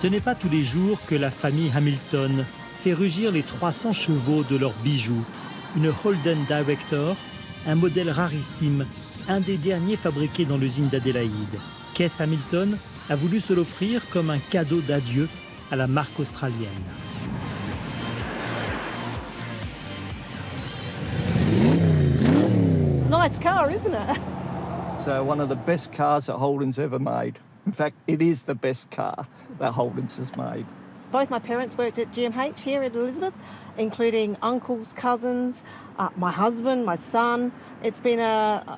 Ce n'est pas tous les jours que la famille Hamilton fait rugir les 300 chevaux de leurs bijoux. Une Holden Director, un modèle rarissime, un des derniers fabriqués dans l'usine d'Adélaïde. Keith Hamilton a voulu se l'offrir comme un cadeau d'adieu à la marque australienne. Nice car, isn't it? So one of the best cars that Holden's ever made. In fact, it is the best car that Holden's has made. Both my parents worked at GMH here at Elizabeth, including uncles, cousins, my husband, my son. It's been a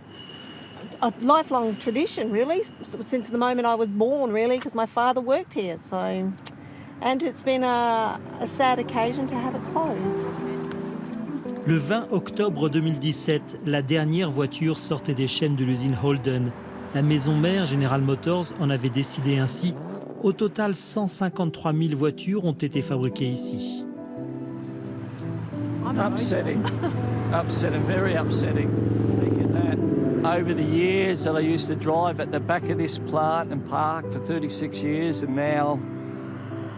lifelong tradition, really, since the moment I was born, really, because my father worked here. So, and it's been a sad occasion to have it close. Le 20 octobre 2017, la dernière voiture sortait des chaînes de l'usine Holden. La maison mère General Motors en avait décidé ainsi. Au total, 153 000 voitures ont été fabriquées ici. Upsetting. Upsetting, very upsetting. Thinking that over the years that I used to drive at the back of this plant and park for 36 years, and now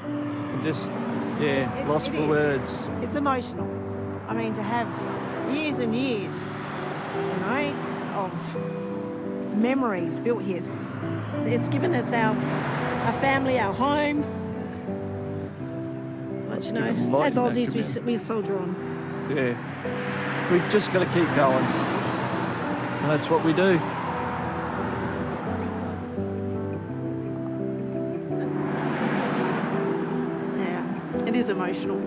I'm just, lost for words. It's emotional. I mean, to have years and years, of memories built here. It's given us our family, our home. But, as Aussies, we soldier on. Yeah. We've just got to keep going. And that's what we do. Yeah, it is emotional.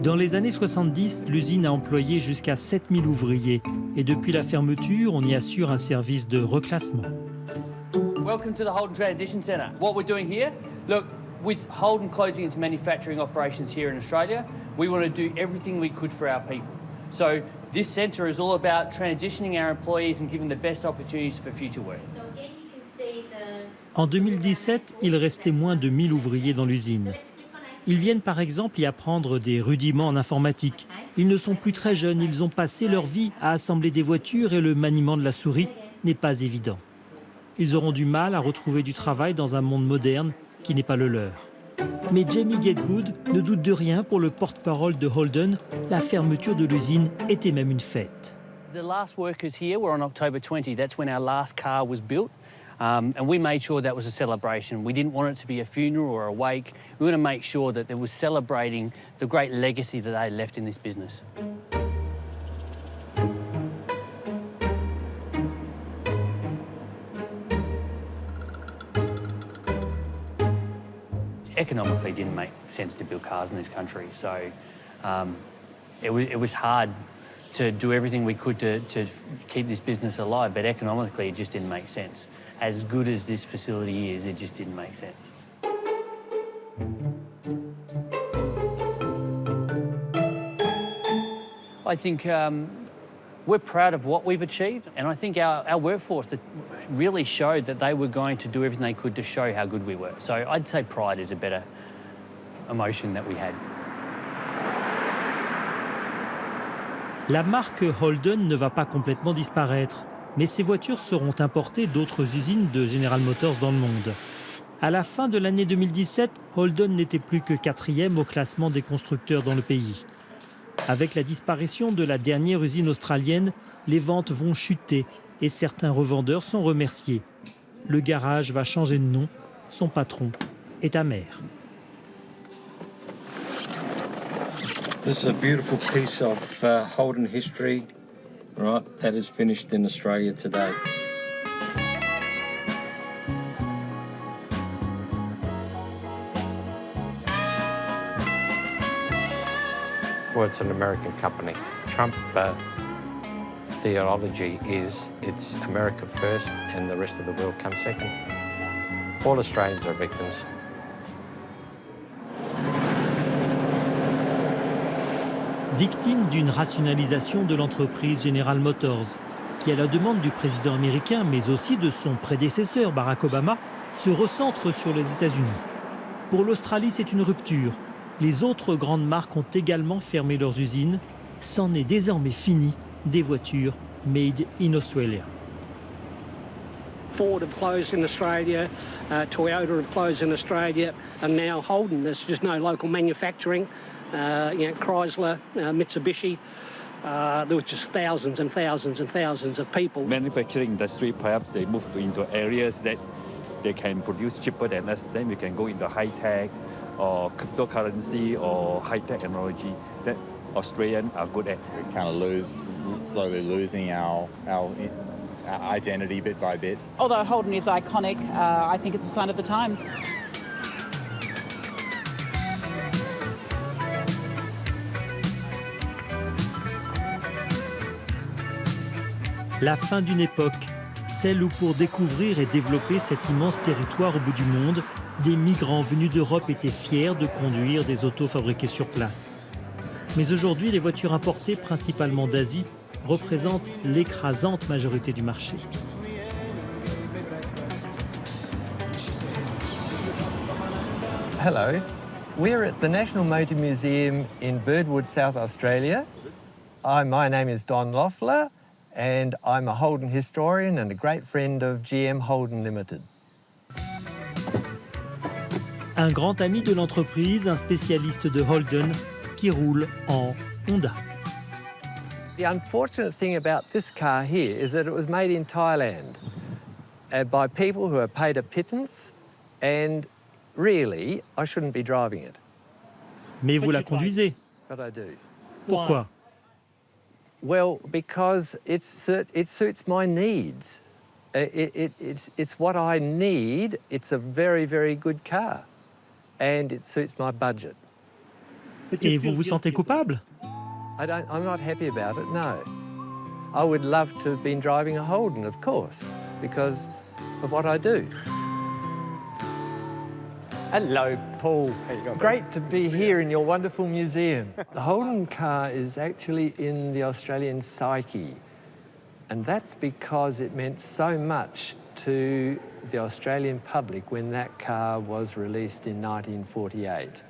Dans les années 70, l'usine a employé jusqu'à 7000 ouvriers. Et depuis la fermeture, on y assure un service de reclassement. Welcome to the Holden Transition Centre. What we're doing here, look, with Holden closing its manufacturing operations here in Australia, we want to do everything we could for our people. So this centre is all about transitioning our employees and giving the best opportunities for future work. En 2017, il restait moins de 1000 ouvriers dans l'usine. Ils viennent par exemple y apprendre des rudiments en informatique. Ils ne sont plus très jeunes, ils ont passé leur vie à assembler des voitures et le maniement de la souris n'est pas évident. Ils auront du mal à retrouver du travail dans un monde moderne qui n'est pas le leur. Mais Jamie Gategood ne doute de rien pour le porte-parole de Holden. La fermeture de l'usine était même une fête. The last workers here were on October 20. That's when our last car was built. And we made sure that was a celebration. We didn't want it to be a funeral or a wake. We want to make sure that it was celebrating the great legacy that they left in this business. Economically, it didn't make sense to build cars in this country. So it was hard to do everything we could to keep this business alive, but economically, it just didn't make sense. As good as this facility is, it just didn't make sense. I think we're proud of what we've achieved, and I think our workforce really showed that they were going to do everything they could to show how good we were. So I'd say pride is a better emotion that we had. La marque Holden ne va pas complètement disparaître, mais ces voitures seront importées d'autres usines de General Motors dans le monde. À la fin de l'année 2017, Holden n'était plus que 4e au classement des constructeurs dans le pays. Avec la disparition de la dernière usine australienne, les ventes vont chuter et certains revendeurs sont remerciés. Le garage va changer de nom, son patron est amer. This is a beautiful piece of Holden history, right, that is finished in Australia today. Well, it's an American company. Trump theology is it's America first and the rest of the world comes second. All Australians are victims. Victime d'une rationalisation de l'entreprise General Motors, qui à la demande du président américain, mais aussi de son prédécesseur Barack Obama, se recentre sur les États-Unis. Pour l'Australie, c'est une rupture. Les autres grandes marques ont également fermé leurs usines. C'en est désormais fini des voitures made in Australia. Ford have closed in Australia, Toyota have closed in Australia, and now Holden. There's just no local manufacturing. Chrysler, Mitsubishi. There were just thousands and thousands and thousands of people. Manufacturing industry, perhaps they move into areas that they can produce cheaper than us. Then we can go into high-tech or cryptocurrency or high-tech technology that Australians are good at. We're kind of slowly losing our identity bit by bit. Although Holden is iconic, I think it's a sign of the times. La fin d'une époque, celle où pour découvrir et développer cet immense territoire au bout du monde, des migrants venus d'Europe étaient fiers de conduire des autos fabriquées sur place. Mais aujourd'hui, les voitures importées, principalement d'Asie, représentent l'écrasante majorité du marché. Hello, we're at the National Motor Museum in Birdwood, South Australia. My name is Don Loeffler, and I'm a Holden historian and a great friend of GM Holden Limited. Un grand ami de l'entreprise, un spécialiste de Holden, qui roule en Honda. The unfortunate thing about this car here is that it was made in Thailand by people who are paid a pittance, and really, I shouldn't be driving it. Mais vous la conduisez. But I do. Pourquoi? Well, because it suits my needs. It's what I need. It's a very, very good car. And it suits my budget. Et vous vous sentez coupable? I'm not happy about it, no. I would love to have been driving a Holden, of course, because of what I do. Hello, Paul. Great to be here in your wonderful museum. The Holden car is actually in the Australian psyche, and that's because it meant so much to the Australian public when that car was released in 1948.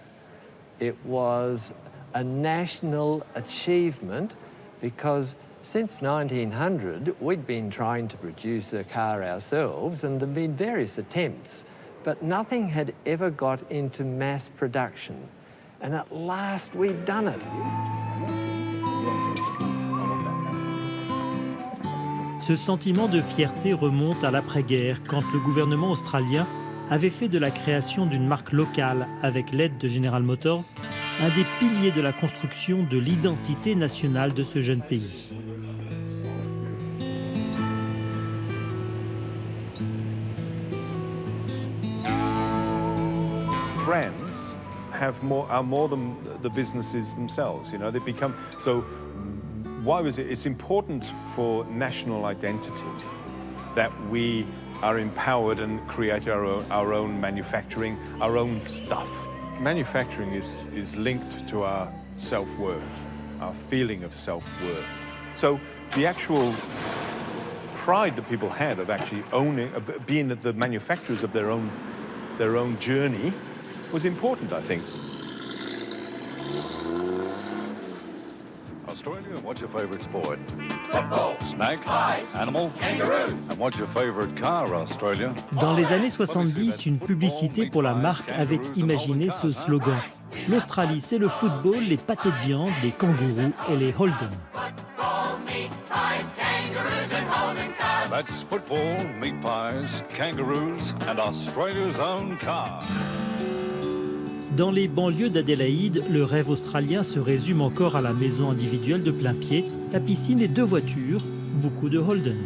It was a national achievement because since 1900, we'd been trying to produce a car ourselves, and there'd been various attempts, but nothing had ever got into mass production. And at last we'd done it. Ce sentiment de fierté remonte à l'après-guerre, quand le gouvernement australien avait fait de la création d'une marque locale avec l'aide de General Motors un des piliers de la construction de l'identité nationale de ce jeune pays. Brands are more than the businesses themselves. You know, they become so. Why was it? It's important for national identity that we are empowered and create our own manufacturing, our own stuff. Manufacturing is linked to our self-worth, our feeling of self-worth. So the actual pride that people had of actually owning, being the manufacturers of their own journey, was important, I think. Australia, what's your favourite sport? Football. Snake. Pies. Animal. Kangaroo. And what's your favourite car, Australia? Dans les années 70, une publicité pour la marque avait imaginé ce slogan. L'Australie, c'est le football, les pâtés de viande, les kangourous et les Holden. That's football, meat pies, kangaroos and Australia's own car. Dans les banlieues d'Adélaïde, le rêve australien se résume encore à la maison individuelle de plein pied, la piscine et 2 voitures, beaucoup de Holden.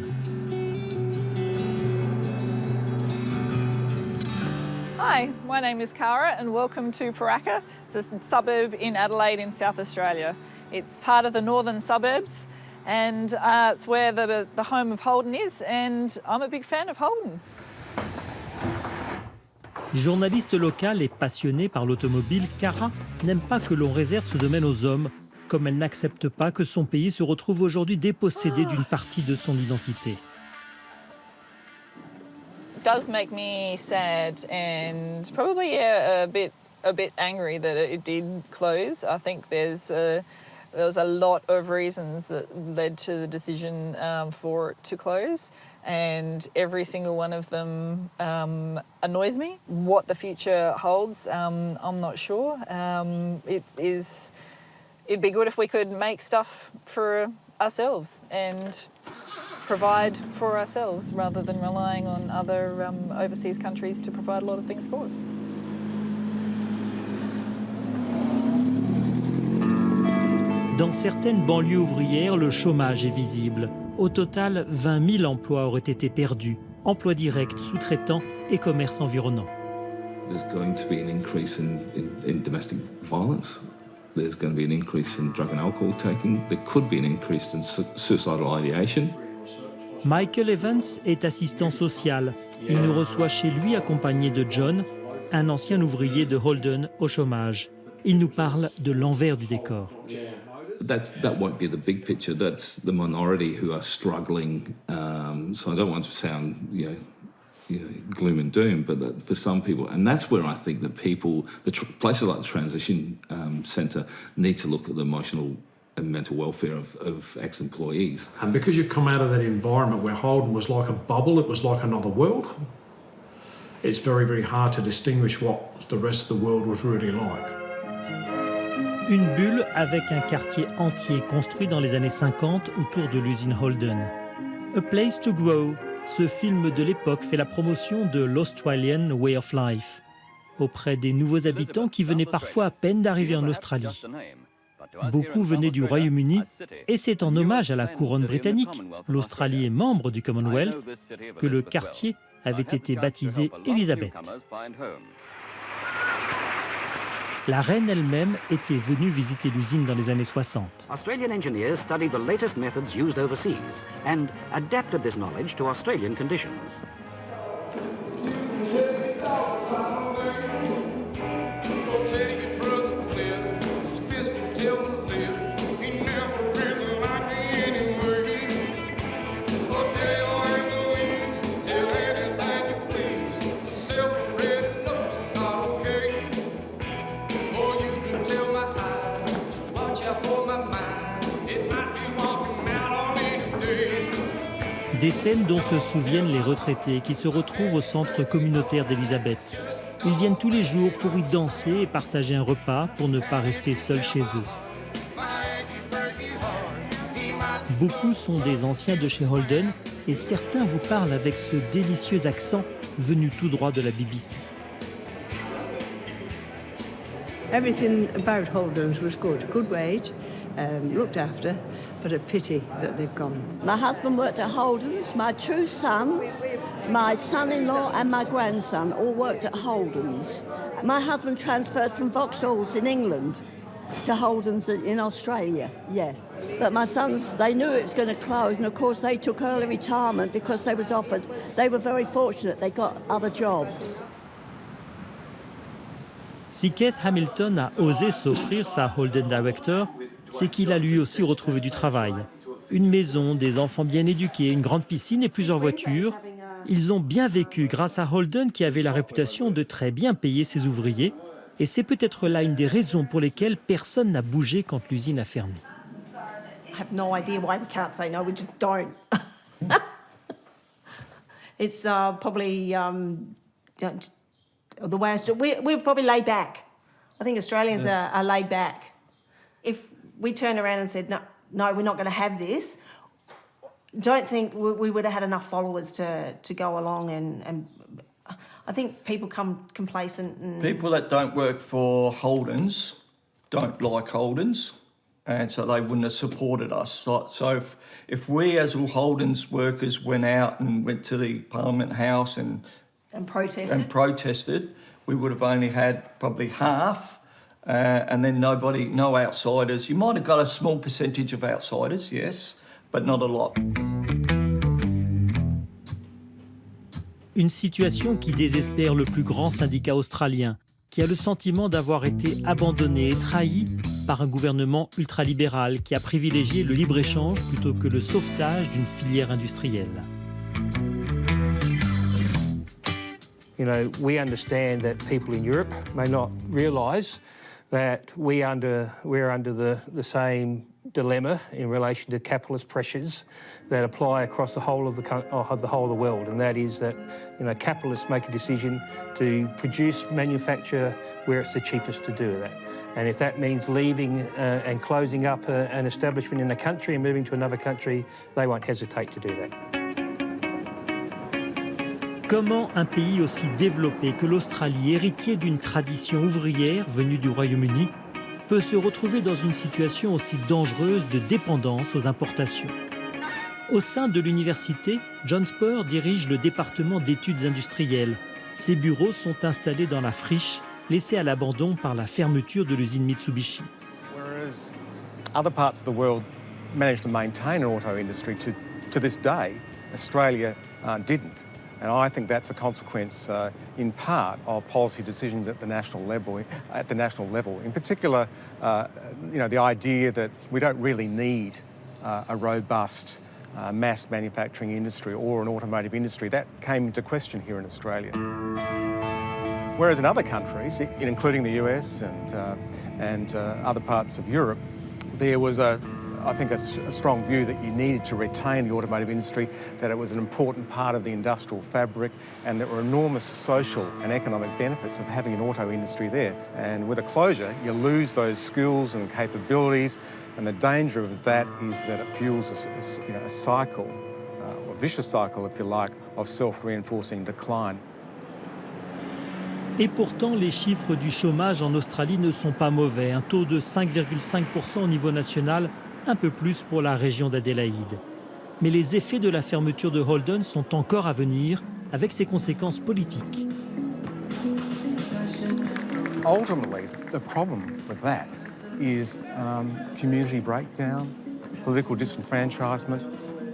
Hi, my name is Cara and welcome to Paraka. It's a suburb in Adelaide in South Australia. It's part of the northern suburbs and it's where the home of Holden is, and I'm a big fan of Holden. Journaliste locale et passionnée par l'automobile, Cara n'aime pas que l'on réserve ce domaine aux hommes, comme elle n'accepte pas que son pays se retrouve aujourd'hui dépossédé d'une partie de son identité. It does make me sad and probably a bit angry that it did close. I think there was a lot of reasons that led to the decision for it to close. and every single one of them annoys me. What the future holds, I'm not sure. It'd be good if we could make stuff for ourselves and provide for ourselves rather than relying on other overseas countries to provide a lot of things for us. Dans certaines banlieues ouvrières, le chômage est visible. Au total, 20 000 emplois auraient été perdus, emplois directs, sous-traitants et commerces environnants. There's going to be an increase in domestic violence. There's going to be an increase in drug and alcohol taking. There could be an increase in suicidal ideation. Michael Evans est assistant social. Il nous reçoit chez lui accompagné de John, un ancien ouvrier de Holden au chômage. Il nous parle de l'envers du décor. That won't be the big picture. That's the minority who are struggling. So I don't want to sound, gloom and doom, but for some people, and that's where I think that people, places like the Transition Centre, need to look at the emotional and mental welfare of ex-employees. And because you've come out of that environment where Holden was like a bubble, it was like another world, it's very, very hard to distinguish what the rest of the world was really like. Une bulle avec un quartier entier construit dans les années 50 autour de l'usine Holden. A Place to Grow, ce film de l'époque fait la promotion de l'Australian Way of Life, auprès des nouveaux habitants qui venaient parfois à peine d'arriver en Australie. Beaucoup venaient du Royaume-Uni et c'est en hommage à la couronne britannique, l'Australie est membre du Commonwealth, que le quartier avait été baptisé Elizabeth. La reine elle-même était venue visiter l'usine dans les années 60. Australian engineers studied the latest methods used overseas and adapted this knowledge to Australian conditions. Des scènes dont se souviennent les retraités qui se retrouvent au centre communautaire d'Elisabeth. Ils viennent tous les jours pour y danser et partager un repas pour ne pas rester seuls chez eux. Beaucoup sont des anciens de chez Holden et certains vous parlent avec ce délicieux accent venu tout droit de la BBC. Everything about Holden's was good. Good wage, looked after, but a pity that they've gone. My husband worked at Holden's. My two sons, my son-in-law and my grandson all worked at Holden's. My husband transferred from Vauxhall's in England to Holden's in Australia, yes. But my sons, they knew it was going to close, and of course they took early retirement because they were very fortunate, they got other jobs. Si Keith Hamilton a osé s'offrir sa Holden Director, c'est qu'il a lui aussi retrouvé du travail. Une maison, des enfants bien éduqués, une grande piscine et plusieurs voitures. Ils ont bien vécu grâce à Holden qui avait la réputation de très bien payer ses ouvriers. Et c'est peut-être là une des raisons pour lesquelles personne n'a bougé quand l'usine a fermé. I have no idea why we can't say no, we just don't. It's probably the way we're probably laid back. I think Australians are laid back. If we turned around and said, no, we're not going to have this, don't think we would have had enough followers to go along and I think people come complacent. And people that don't work for Holden's don't like Holden's, and so they wouldn't have supported us. So if we as all Holden's workers went out and went to the Parliament House and protested, we would have only had probably half, and then no outsiders. You might have got a small percentage of outsiders, yes, but not a lot. Une situation qui désespère le plus grand syndicat australien, qui a le sentiment d'avoir été abandonné et trahi par un gouvernement ultralibéral qui a privilégié le libre-échange plutôt que le sauvetage d'une filière industrielle. You know, we understand that people in Europe may not realise that we're under the same dilemma in relation to capitalist pressures that apply across the whole of the world, and that is that capitalists make a decision to manufacture where it's the cheapest to do that, and if that means leaving and closing up an establishment in a country and moving to another country, they won't hesitate to do that. Comment un pays aussi développé que l'Australie, héritier d'une tradition ouvrière venue du Royaume-Uni, peut se retrouver dans une situation aussi dangereuse de dépendance aux importations? Au sein de l'université, John Spur dirige le département d'études industrielles. Ses bureaux sont installés dans la friche, laissée à l'abandon par la fermeture de l'usine Mitsubishi. Whereas other parts of the world managed to maintain an auto industry to this day, Australia didn't. And I think that's a consequence, in part, of policy decisions at the national level. In particular, the idea that we don't really need a robust mass manufacturing industry or an automotive industry. That came into question here in Australia. Whereas in other countries, including the US and other parts of Europe, there was I think a strong view that you needed to retain the automotive industry, that it was an important part of the industrial fabric, and there were enormous social and economic benefits of having an auto industry there. And with a closure, you lose those skills and capabilities, and the danger of that is that it fuels a cycle, or a vicious cycle, if you like, of self-reinforcing decline. Et pourtant, les chiffres du chômage en Australie ne sont pas mauvais. Un taux de 5,5% au niveau national, un peu plus pour la région d'Adélaïde. Mais les effets de la fermeture de Holden sont encore à venir, avec ses conséquences politiques. Ultimately, the problem with that is community breakdown, political disenfranchisement,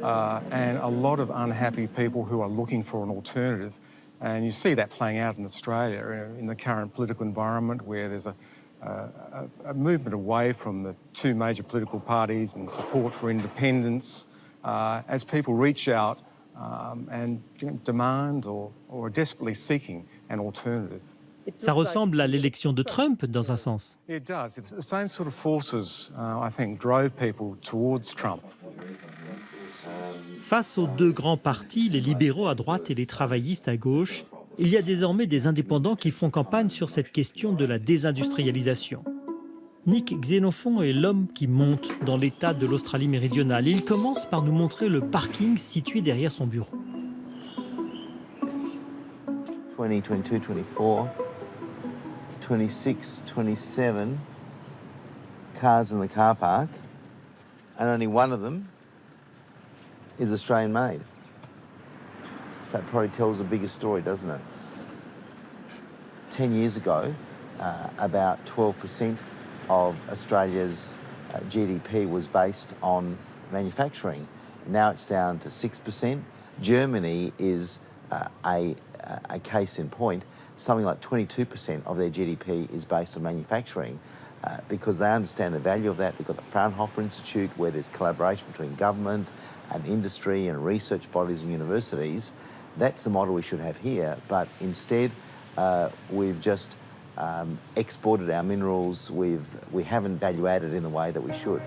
and a lot of unhappy people who are looking for an alternative. And you see that playing out in Australia in the current political environment, where there's a movement away from the two major political parties and support for independence as people reach out and demand or are desperately seeking an alternative. Ça ressemble à l'élection de Trump, dans un sens. It does. It's the same sort of forces, I think, drove people towards Trump. Face aux deux grands partis, les libéraux à droite et les travaillistes à gauche, il y a désormais des indépendants qui font campagne sur cette question de la désindustrialisation. Nick Xénophon est l'homme qui monte dans l'État de l'Australie méridionale. Il commence par nous montrer le parking situé derrière son bureau. 20, 22, 24, 26, 27 cars in the car park, and only one of them is Australian made. So that probably tells the bigger story, doesn't it? 10 years ago, about 12% of Australia's GDP was based on manufacturing. Now it's down to 6%. Germany is a case in point. Something like 22% of their GDP is based on manufacturing because they understand the value of that. They've got the Fraunhofer Institute, where there's collaboration between government and industry and research bodies and universities. That's the model we should have here, but instead we've just exported our minerals. We haven't value-added in the way that we should.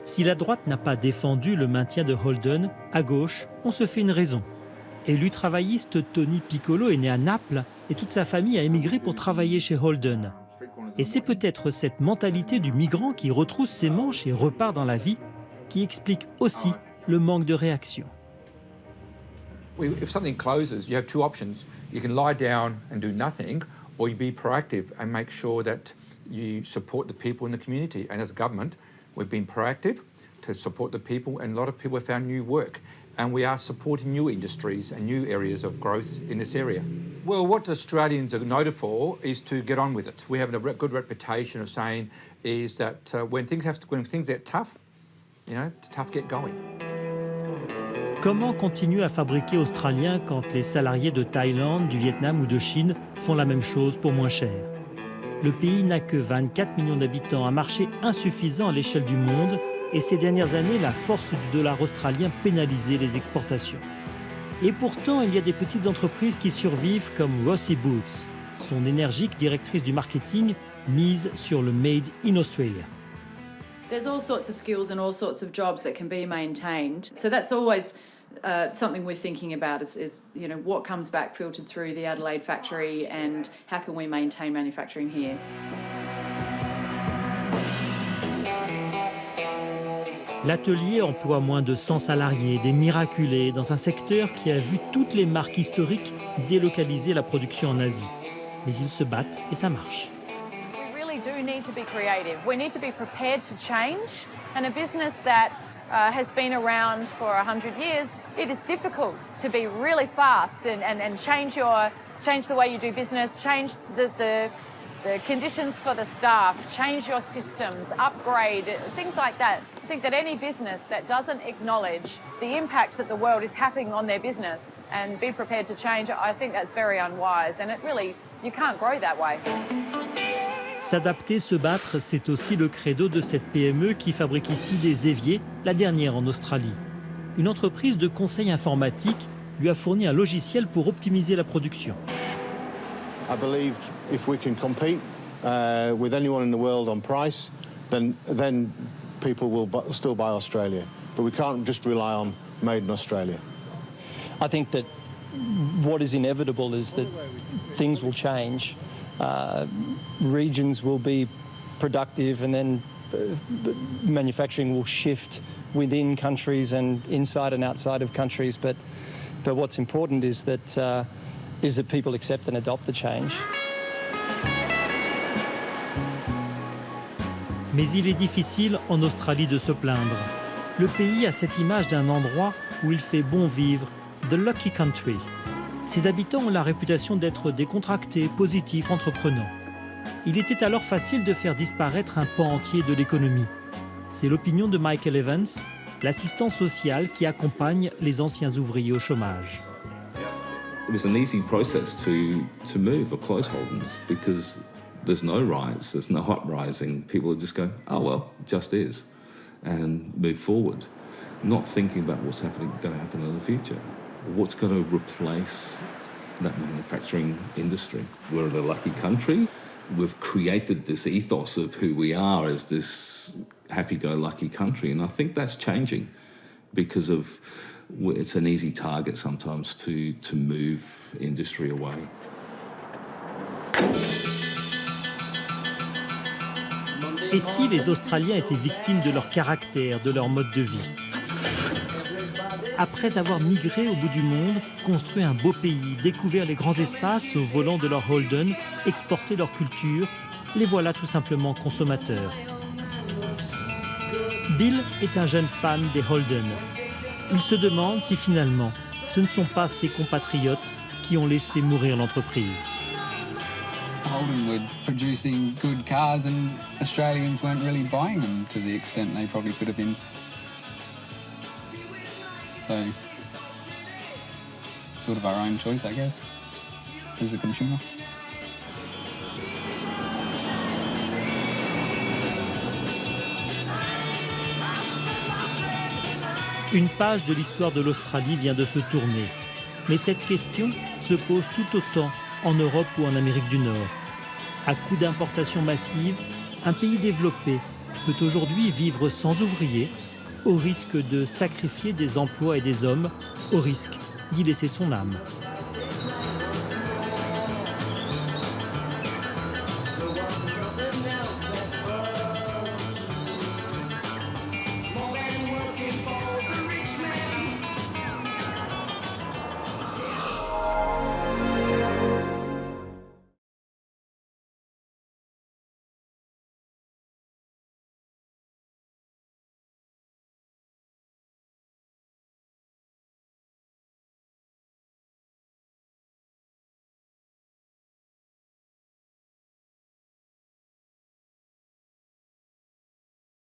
Si la droite n'a pas défendu le maintien de Holden, à gauche, on se fait une raison. Élu travailliste, Tony Piccolo est né à Naples et toute sa famille a émigré pour travailler chez Holden. Et c'est peut-être cette mentalité du migrant qui retrousse ses manches et repart dans la vie qui explique aussi le manque de réaction. If something closes, you have two options. You can lie down and do nothing, or you be proactive and make sure that you support the people in the community. And as a government, we've been proactive to support the people, and a lot of people have found new work. And we are supporting new industries and new areas of growth in this area. Well, what Australians are noted for is to get on with it. We have a good reputation of saying is that when things get tough, it's tough to get going. Comment continuer à fabriquer australien quand les salariés de Thaïlande, du Vietnam ou de Chine font la même chose pour moins cher? Le pays n'a que 24 millions d'habitants, un marché insuffisant à l'échelle du monde, et ces dernières années, la force du dollar australien pénalisait les exportations. Et pourtant, il y a des petites entreprises qui survivent comme Rossi Boots. son énergique directrice du marketing mise sur le Made in Australia. There's all sorts of skills and all sorts of jobs that can be maintained. So that's always something we're thinking about is what comes back filtered through the Adelaide factory and how can we maintain manufacturing here. L'atelier emploie moins de 100 salariés, des miraculés, dans un secteur qui a vu toutes les marques historiques délocaliser la production en Asie. Mais ils se battent et ça marche. We really do need to be creative. We need to be prepared to change. And a business that has been around for 100 years, it is difficult to be really fast and change the way you do business, change the conditions for the staff, change your systems, upgrade, things like that. I think that any business that doesn't acknowledge the impact that the world is having on their business and be prepared to change, I think that's very unwise. And it really, you can't grow that way. S'adapter, se battre, c'est aussi le credo de cette PME qui fabrique ici des éviers, la dernière en Australie. Une entreprise de conseil informatique lui a fourni un logiciel pour optimiser la production. I believe if we can compete with anyone in the world on price, then people will still buy Australia. But we can't just rely on made in Australia. I think that what is inevitable is that things will change. Regions will be productive and then manufacturing will shift within countries and inside and outside of countries. But what's important is that people accept and adopt the change. Mais il est difficile en Australie de se plaindre. Le pays a cette image d'un endroit où il fait bon vivre, the lucky country. Ses habitants ont la réputation d'être décontractés, positifs, entreprenants. Il était alors facile de faire disparaître un pan entier de l'économie. C'est l'opinion de Michael Evans, l'assistant social qui accompagne les anciens ouvriers au chômage. It was an easy process to move or close Holden's because there's no rise, there's no uprising. People just go, oh well, it just is, and move forward, not thinking about what's going to happen in the future. What's going to replace that manufacturing industry? We're the lucky country. We've created this ethos of who we are as this happy-go-lucky country, and I think that's changing because of it's an easy target sometimes to move industry away. Et si les Australiens étaient victimes de leur caractère, de leur mode de vie? Après avoir migré au bout du monde, construit un beau pays, découvert les grands espaces au volant de leur Holden, exporté leur culture, les voilà tout simplement consommateurs. Bill est un jeune fan des Holden. Il se demande si finalement, ce ne sont pas ses compatriotes qui ont laissé mourir l'entreprise. Holden were producing good cars and Australians weren't really buying them to the extent they probably could have been. So, sort of our own choice, I guess, as a consumer. Une page de l'histoire de l'Australie vient de se tourner. Mais cette question se pose tout autant en Europe ou en Amérique du Nord. À coup d'importation massive, un pays développé peut aujourd'hui vivre sans ouvriers, au risque de sacrifier des emplois et des hommes, au risque d'y laisser son âme.